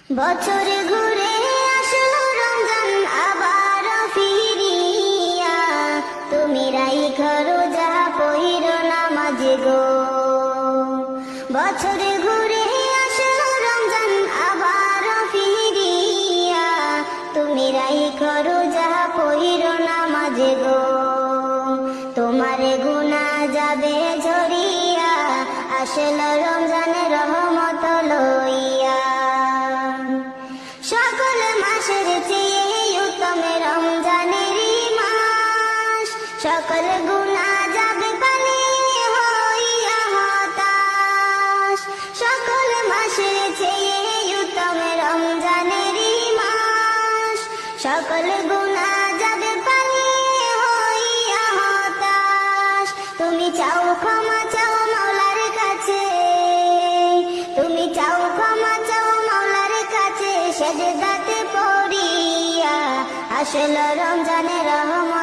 বছর ঘুরে আসলো রমজান আবার ফিরিয়া, তুমি রাইখো রোজা পইরো নামাজ গো। বছর ঘুরে আসলো রমজান আবার ফিরিয়া, তুমি রাইখো রোজা পইরো নামাজ গো। তোমার গুনাহ যাবে ঝরিয়া, আসলো রমজানের রহমত লইয়া। সকল মাসের চেয়ে উত্তম রমজানেরই মাস, সকল গুনাহ যাবে পালিয়ে হইয়া হতাশ। সকল মাসের চেয়ে উত্তম রমজানেরই মাস, সকল গুনাহ যাবে পালিয়ে হইয়া হতাশ। তুমি চাও ক্ষমা চাও মাওলার কাছে, তুমি চাও ক্ষমা চাও মাওলার কাছে, সেজদাতে পড়িয়া আসলো রমজানের রহমত